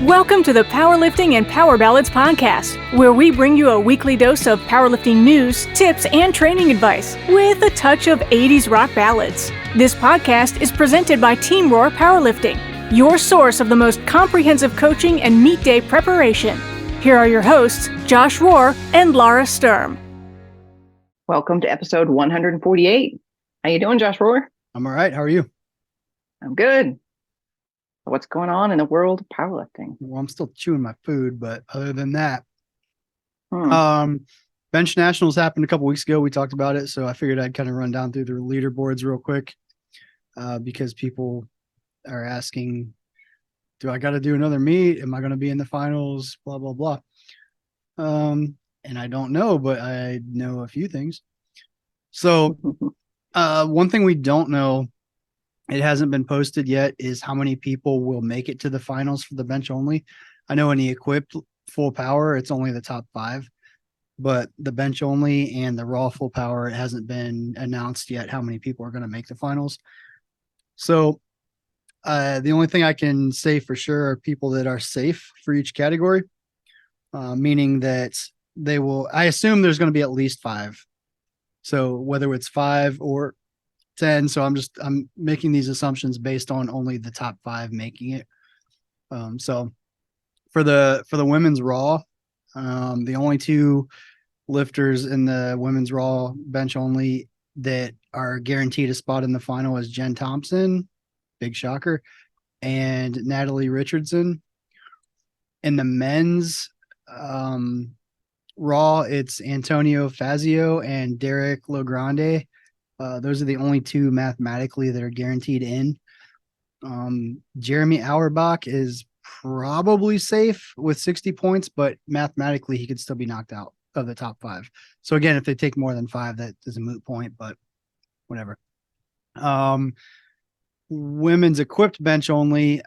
Welcome to the Powerlifting and Power Ballads podcast, where we bring you a weekly dose of powerlifting news, tips, and training advice with a touch of 80s rock ballads. This podcast is presented by Team Rohr Powerlifting, your source of the most comprehensive coaching and meet day preparation. Here are your hosts, Josh Rohr and Laura Sturm. Welcome to episode 148. How you doing, Josh Rohr? I'm all right. How are you? I'm good. What's going on in the world of powerlifting? Well, I'm still chewing my food, but other than that, bench nationals happened a couple weeks ago. We talked about it, so I figured I'd kind of run down through the leaderboards real quick because people are asking, do I got to do another meet? Am I going to be in the finals? Blah, blah, blah. And I don't know, but I know a few things. So one thing we don't know, it hasn't been posted yet, is how many people will make it to the finals for the bench only. I know in the equipped full power, it's only the top 5, but the bench only and the raw full power, it hasn't been announced yet how many people are going to make the finals. So the only thing I can say for sure are people that are safe for each category, meaning that they will, I assume there's going to be at least 5. So whether it's 5 or 10. So I'm making these assumptions based on only the top 5 making it. So for the women's raw, the only 2 lifters in the women's raw bench only that are guaranteed a spot in the final is Jen Thompson, big shocker, and Natalie Richardson. In the men's raw, it's Antonio Fazio and Derek Logrande. Those are the only 2 mathematically that are guaranteed in. Jeremy Auerbach is probably safe with 60 points, but mathematically he could still be knocked out of the top 5. So again, if they take more than 5, that is a moot point, but whatever. Women's equipped bench only.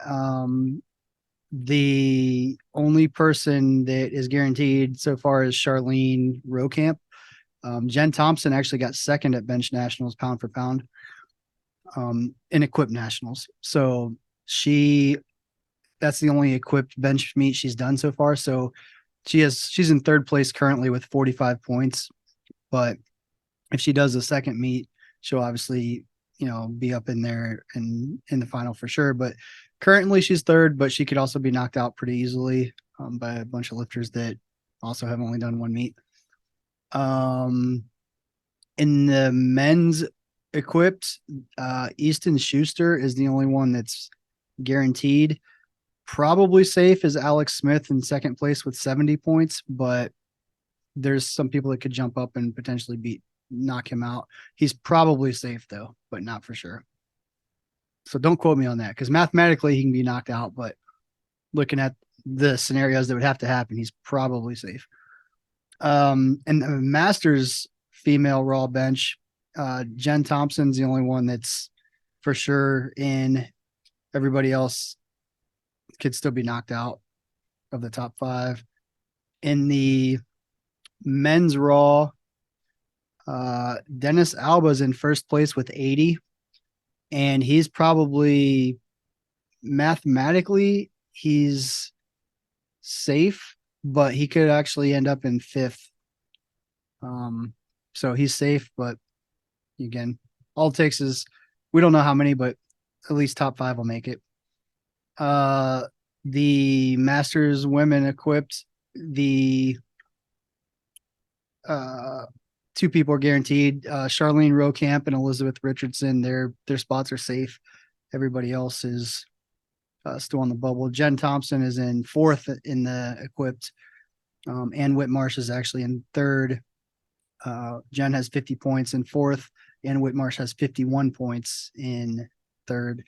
The only person that is guaranteed so far is Charlene Rokamp. Jen Thompson actually got second at bench nationals pound for pound in equipped nationals. So that's the only equipped bench meet she's done so far. So she's in 3rd place currently with 45 points. But if she does the second meet, she'll obviously, be up in there and in the final for sure. But currently she's 3rd, but she could also be knocked out pretty easily by a bunch of lifters that also have only done 1 meet. In the men's equipped, Easton Schuster is the only one that's guaranteed. Probably safe is Alex Smith in 2nd place with 70 points, but there's some people that could jump up and potentially knock him out. He's probably safe though, but not for sure. So don't quote me on that, because mathematically he can be knocked out, but looking at the scenarios that would have to happen, he's probably safe. And the Masters female raw bench, Jen Thompson's the only one that's for sure in. Everybody else could still be knocked out of the top 5. In the men's raw, Dennis Alba's in 1st place with 80, and he's probably mathematically he's safe, but he could actually end up in 5th. So he's safe, but again, all it takes is, we don't know how many, but at least top 5 will make it. The Masters women equipped, the 2 people are guaranteed, Charlene Rokamp and Elizabeth Richardson. Their spots are safe. Everybody else is still on the bubble. Jen Thompson is in 4th in the equipped. Ann Whitmarsh is actually in 3rd. Jen has 50 points in 4th. Ann Whitmarsh has 51 points in 3rd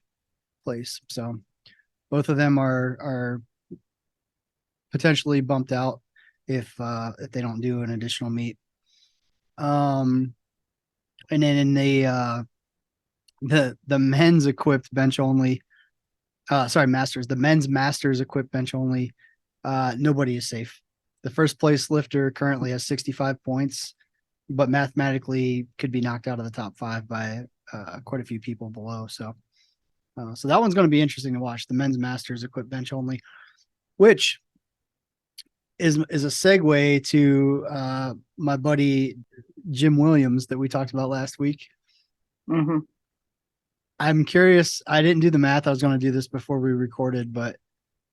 place. So both of them are potentially bumped out if they don't do an additional meet. And then in the men's equipped bench only, Masters, the men's Masters equipped bench only, nobody is safe. The 1st place lifter currently has 65 points, but mathematically could be knocked out of the top 5 by quite a few people below. So that one's going to be interesting to watch. The men's Masters equipped bench only. which is a segue to my buddy Jim Williams that we talked about last week. Mm-hmm. I'm curious. I didn't do the math. I was going to do this before we recorded, but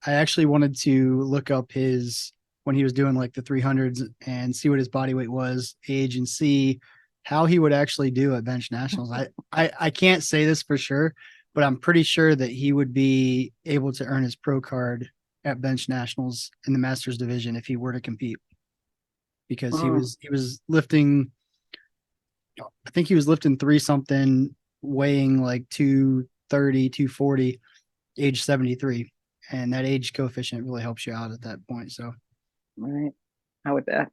I actually wanted to look up his when he was doing like the 300s and see what his body weight was, age, and see how he would actually do at bench nationals. I can't say this for sure, but I'm pretty sure that he would be able to earn his pro card at bench nationals in the masters division if he were to compete, because he was lifting. I think he was lifting 3 something, weighing like 230, 240, age 73. And that age coefficient really helps you out at that point. So, Right. How would that?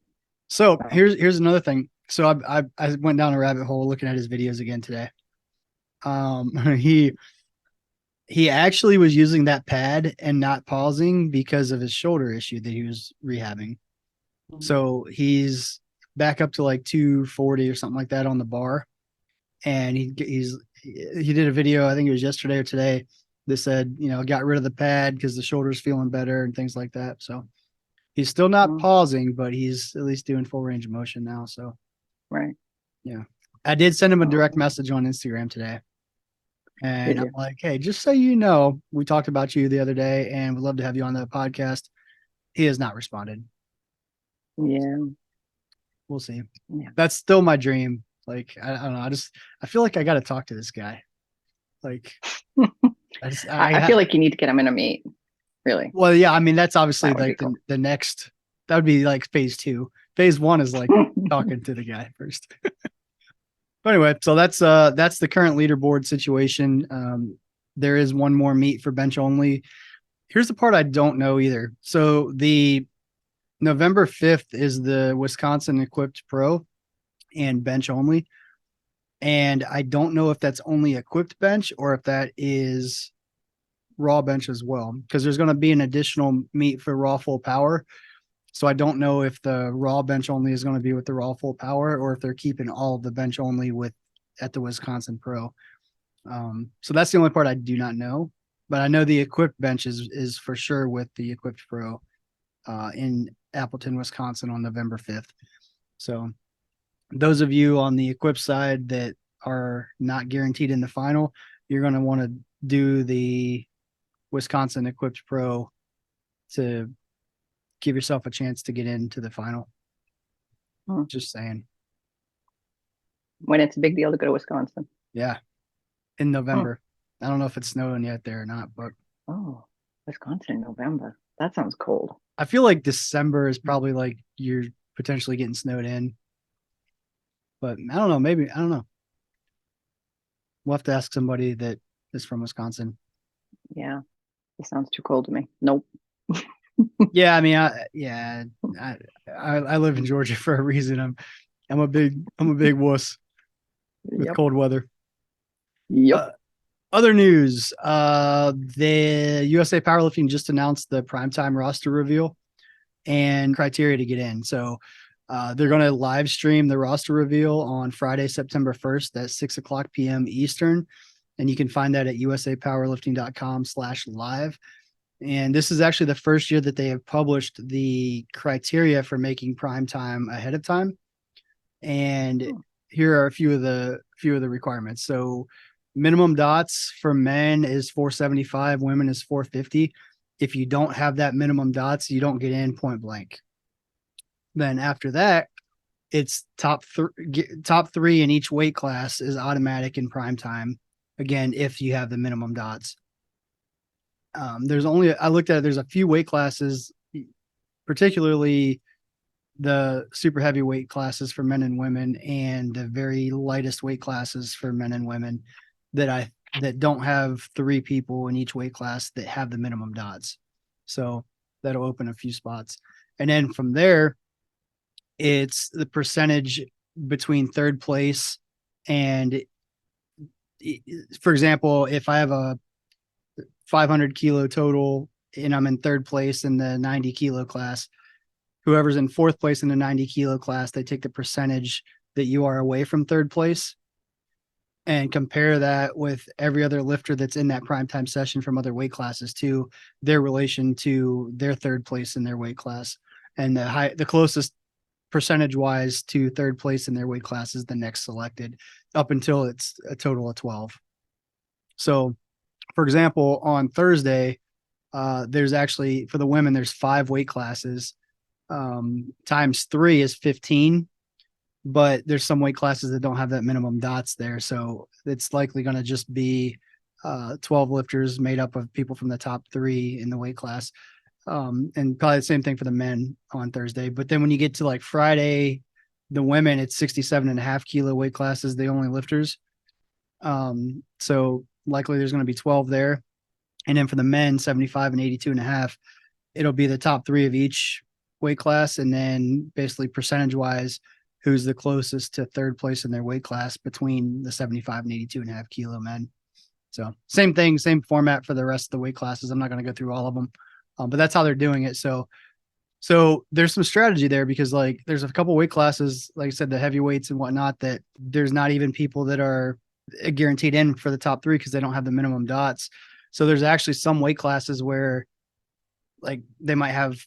so here's another thing. So I went down a rabbit hole looking at his videos again today. He actually was using that pad and not pausing because of his shoulder issue that he was rehabbing. So he's back up to like 240 or something like that on the bar. And he did a video, I think it was yesterday or today, that said, got rid of the pad because the shoulder's feeling better and things like that. So he's still not pausing, but he's at least doing full range of motion now. So, Right. Yeah. I did send him a direct message on Instagram today. And I'm like, hey, just so you know, we talked about you the other day and would love to have you on the podcast. He has not responded. Yeah. We'll see. Yeah. That's still my dream. Like, I don't know. I feel like I got to talk to this guy. Like, I feel like you need to get him in a meet. Really? Well, yeah. I mean, that's obviously like cool. the next, that would be like phase 2. Phase 1 is like talking to the guy first. But anyway, so that's the current leaderboard situation. There is one more meet for bench only. Here's the part I don't know either. So the November 5th is the Wisconsin Equipped Pro and bench only. And I don't know if that's only equipped bench or if that is raw bench as well, because there's going to be an additional meet for raw full power. So I don't know if the raw bench only is going to be with the raw full power or if they're keeping all of the bench only at the Wisconsin Pro. So that's the only part I do not know, but I know the equipped bench is for sure with the Equipped Pro in Appleton, Wisconsin on November 5th. So those of you on the equipped side that are not guaranteed in the final, you're going to want to do the Wisconsin Equipped Pro to give yourself a chance to get into the final. Just saying. When it's a big deal to go to Wisconsin. Yeah. In November. I don't know if it's snowing yet there or not, but Wisconsin in November. That sounds cold. I feel like December is probably like you're potentially getting snowed in. But I don't know. Maybe, I don't know. We'll have to ask somebody that is from Wisconsin. Yeah. It sounds too cold to me. Nope. Yeah, I mean, I live in Georgia for a reason. I'm a big wuss with cold weather. Yep. Other news, the USA Powerlifting just announced the Primetime roster reveal and criteria to get in. So they're going to live stream the roster reveal on Friday, September 1st at 6:00 p.m. Eastern. And you can find that at usapowerlifting.com/live. And this is actually the first year that they have published the criteria for making Primetime ahead of time. And here are a few of the requirements. So minimum dots for men is 475, women is 450. If you don't have that minimum dots, you don't get in point blank. Then after that, it's top 3 in each weight class is automatic in Primetime. Again, if you have the minimum dots. I looked at it, there's a few weight classes, particularly the super heavyweight classes for men and women and the very lightest weight classes for men and women that don't have 3 people in each weight class that have the minimum dots. So that'll open a few spots. And then from there, it's the percentage between third place and, for example, if I have a 500 kilo total and I'm in third place in the 90 kilo class, whoever's in fourth place in the 90 kilo class, they take the percentage that you are away from third place. and compare that with every other lifter that's in that primetime session from other weight classes to their relation to their third place in their weight class. And the closest percentage wise to third place in their weight class is the next selected up until it's a total of 12. So for example, on Thursday, there's actually, for the women, there's 5 weight classes. Times 3 is 15, but there's some weight classes that don't have that minimum dots there. So it's likely going to just be 12 lifters made up of people from the top 3 in the weight class. And probably the same thing for the men on Thursday. But then when you get to like Friday, the women, it's 67.5 kilo weight classes, the only lifters. So likely there's going to be 12 there. And then for the men, 75 and 82.5, it'll be the top 3 of each weight class. And then basically percentage wise, who's the closest to third place in their weight class between the 75 and 82.5 kilo men. So same thing, same format for the rest of the weight classes. I'm not going to go through all of them, but that's how they're doing it. So there's some strategy there because like there's a couple weight classes, like I said, the heavyweights and whatnot, that there's not even people that are guaranteed in for the top 3 because they don't have the minimum dots. So there's actually some weight classes where like they might have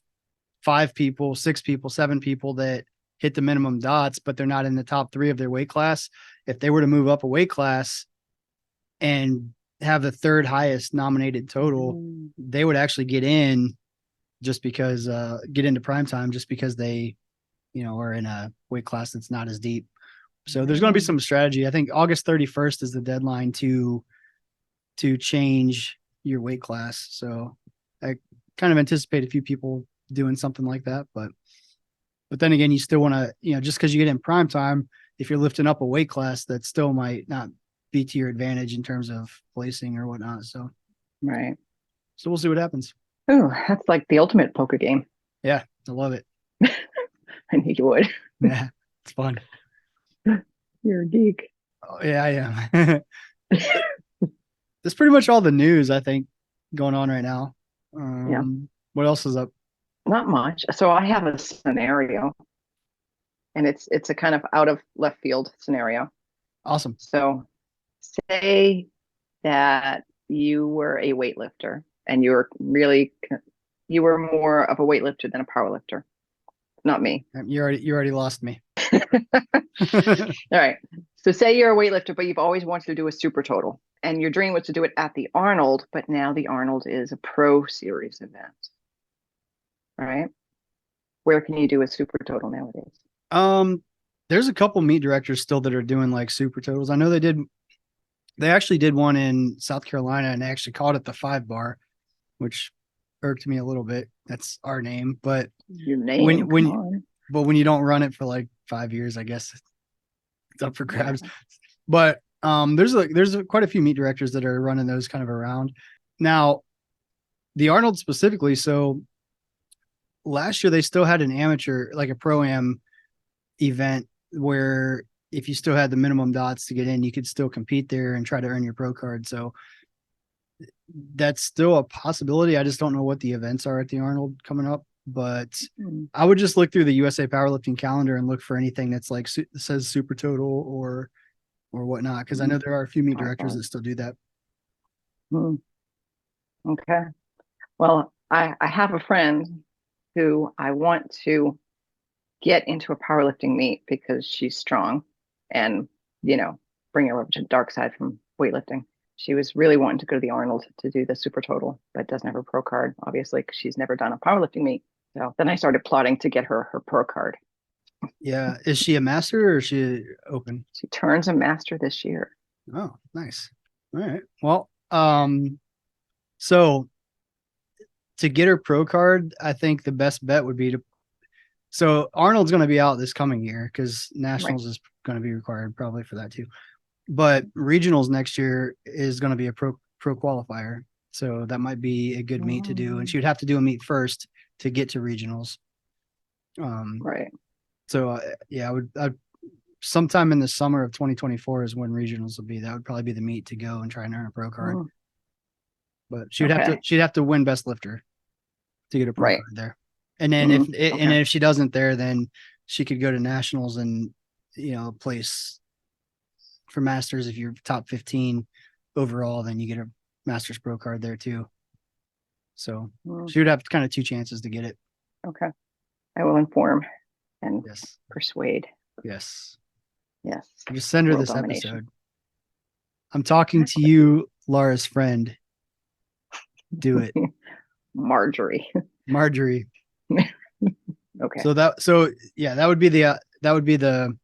5 people, 6 people, 7 people that hit the minimum dots, but they're not in the top 3 of their weight class. If they were to move up a weight class and have the third highest nominated total, they would actually get in just because get into primetime just because they, are in a weight class that's not as deep. So there's going to be some strategy. I think August 31st is the deadline to change your weight class. So I kind of anticipate a few people doing something like that, but then again, you still want to, just because you get in prime time, if you're lifting up a weight class, that still might not be to your advantage in terms of placing or whatnot. So, right. So we'll see what happens. Oh, that's like the ultimate poker game. Yeah, I love it. I knew you would. Yeah, it's fun. You're a geek. Oh, yeah, I am. That's pretty much all the news, I think, going on right now. Yeah. What else is up? Not much. So I have a scenario, and it's a kind of out of left field scenario. Awesome. So say that you were a weightlifter and you were more of a weightlifter than a powerlifter. Not me. You already lost me. All right. So say you're a weightlifter, but you've always wanted to do a Supertotal, and your dream was to do it at the Arnold, but now the Arnold is a pro series event. All right. Where can you do a Supertotal nowadays? There's a couple meet directors still that are doing like Supertotals. I know they actually did one in South Carolina and they actually called it the 5 bar, which irked me a little bit. That's our name, but your name, when you don't run it for like 5 years, I guess it's up for grabs. Yeah. But there's quite a few meet directors that are running those kind of around. Now, the Arnold specifically, so last year they still had an amateur, like a pro-am event where if you still had the minimum dots to get in, you could still compete there and try to earn your pro card. So that's still a possibility. I just don't know what the events are at the Arnold coming up, but I would just look through the USA Powerlifting calendar and look for anything that's like says Supertotal or whatnot, because I know there are a few meet directors that still do that. Okay. Well, I have a friend who I want to get into a powerlifting meet because she's strong and, bring her over to the dark side from weightlifting. She was really wanting to go to the Arnold to do the Supertotal, but doesn't have her pro card, obviously, because she's never done a powerlifting meet. So then I started plotting to get her pro card. Yeah. Is she a master or is she open? She turns a master this year. Oh, nice. All right. Well, so to get her pro card, I think the best bet would be so Arnold's going to be out this coming year because nationals is going to be required probably for that too. But regionals next year is going to be a pro qualifier. So that might be a good meet to do. And she would have to do a meet first to get to regionals. Right. So I'd sometime in the summer of 2024 is when regionals will be. That would probably be the meet to go and try and earn a pro card. But she'd have to win best lifter to get a pro card there. And then if she doesn't there, then she could go to nationals and place for Masters, if you're top 15 overall, then you get a Masters Pro card there too. So she would have kind of 2 chances to get it. Okay. I will inform and Yes. persuade. Yes. Yes. Just send her World this domination. episode. I'm talking to you, Laura's friend. Do it. Marjorie. Okay. So that would be the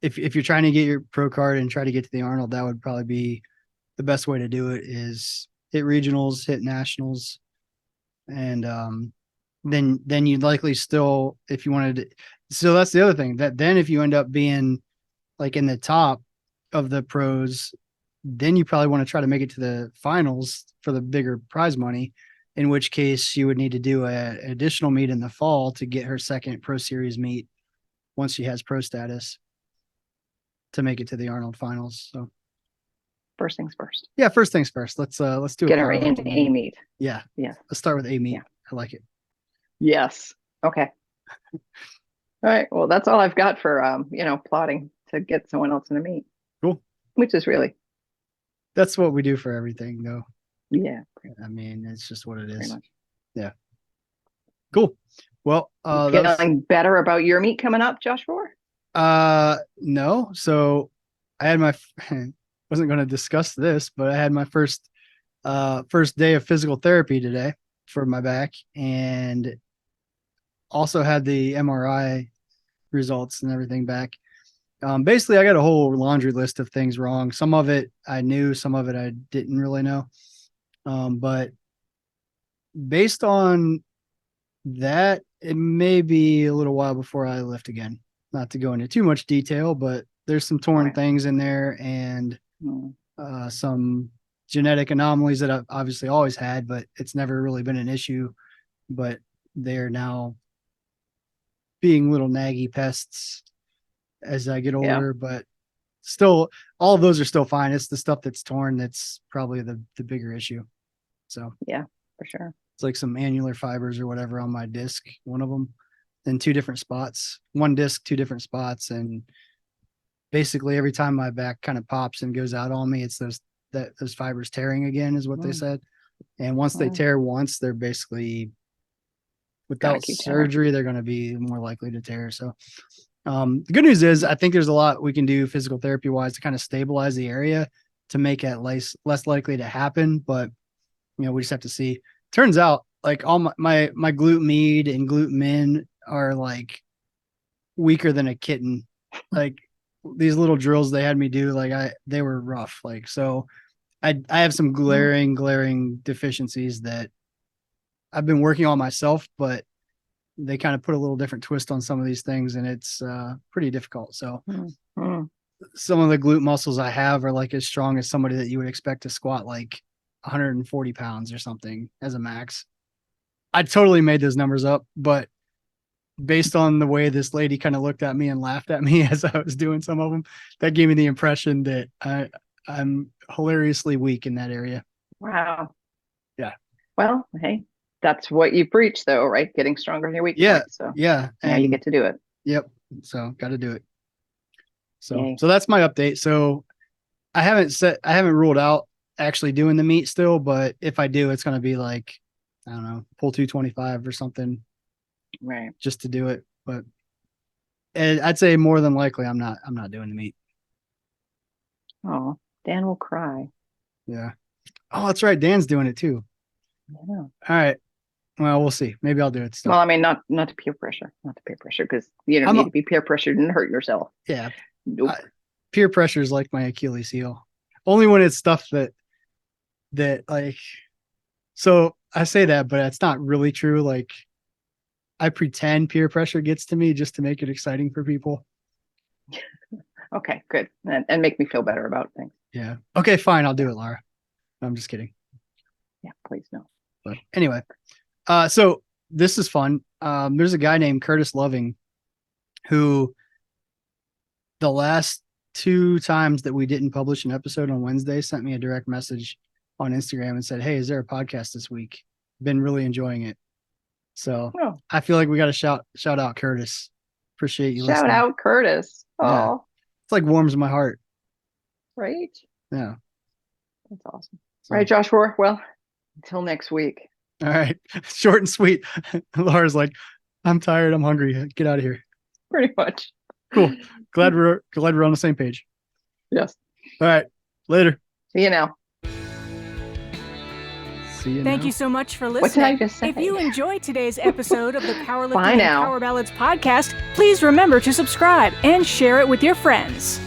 if you're trying to get your pro card and try to get to the Arnold, that would probably be the best way to do it, is hit regionals, hit nationals, and then you'd likely still, if you wanted to. So that's the other thing, that then if you end up being like in the top of the pros, then you probably want to try to make it to the finals for the bigger prize money, in which case you would need to do an additional meet in the fall to get her second Pro Series meet once she has pro status to make it to the Arnold finals. So first things first. Yeah, first things first. Let's do get her in a meet. Yeah. Yeah. Let's start with a meet. Yeah. I like it. Yes. Okay. All right. Well, that's all I've got for plotting to get someone else in a meet. Cool. Which is really, that's what we do for everything, though. Yeah. I mean, it's just what it is. Yeah. Cool. Well, feeling better about your meet coming up, Josh Rohr? No. So I had my wasn't going to discuss this, but I had my first day of physical therapy today for my back, and also had the MRI results and everything back. Basically, I got a whole laundry list of things wrong. Some of it I knew, some of it I didn't really know. But based on that, it may be a little while before I lift again. Not to go into too much detail, but there's some torn things in there, and some genetic anomalies that I've obviously always had, but it's never really been an issue. But they're now being little naggy pests as I get older, but still, all of those are still fine. It's the stuff that's torn that's probably the bigger issue. So yeah, for sure. It's like some annular fibers or whatever on my disc, one of them, in 2 different spots, one disc, 2 different spots. And basically every time my back kind of pops and goes out on me, it's those fibers tearing again, is what they said. And once they tear once, they're basically, without surgery, they're going to be more likely to tear. So the good news is I think there's a lot we can do physical therapy wise to kind of stabilize the area to make it less likely to happen. But, we just have to see. Turns out like all my glute med and glute min are like weaker than a kitten. Like these little drills they had me do, they were rough. Like, so I have some glaring deficiencies that I've been working on myself, but they kind of put a little different twist on some of these things, and it's pretty difficult. So some of the glute muscles I have are like as strong as somebody that you would expect to squat like 140 pounds or something as a max. I totally made those numbers up, but based on the way this lady kind of looked at me and laughed at me as I was doing some of them, that gave me the impression that I'm hilariously weak in that area. Wow. Yeah. Well, hey, that's what you preach though, right? Getting stronger in your weak points. So yeah. Now you get to do it. Yep. So got to do it. So that's my update. So I haven't ruled out actually doing the meet still, but if I do, it's going to be like, I don't know, pull 225 or something. Right. Just to do it. But I'd say more than likely I'm not doing the meet. Oh, Dan will cry. Yeah. Oh, that's right. Dan's doing it too. Yeah. All right. Well, we'll see. Maybe I'll do it still. Well, I mean, not to peer pressure, because you don't need to be peer pressured and hurt yourself. Yeah. Nope. Peer pressure is like my Achilles heel. Only when it's stuff that like, so I say that, but it's not really true. Like I pretend peer pressure gets to me just to make it exciting for people. Okay, good. And make me feel better about things. Yeah. Okay, fine. I'll do it, Laura. No, I'm just kidding. Yeah, please no. But anyway, so this is fun. There's a guy named Curtis Loving who the last 2 times that we didn't publish an episode on Wednesday sent me a direct message on Instagram and said, "Hey, is there a podcast this week? Been really enjoying it." So I feel like we got to shout out Curtis. Appreciate you listening. Shout out Curtis. Oh, yeah. It's like warms my heart. Right? Yeah. That's awesome. So, All right, Josh Rohr. Well, until next week. all right. Short and sweet. Laura's like, I'm tired. I'm hungry. Get out of here. Pretty much. Cool. Glad we're on the same page. Yes. All right. Later. See you now. See you. Thank you so much for listening. What did I just say? If you enjoyed today's episode of the Powerlifting Bye and now. Power Ballads podcast, please remember to subscribe and share it with your friends.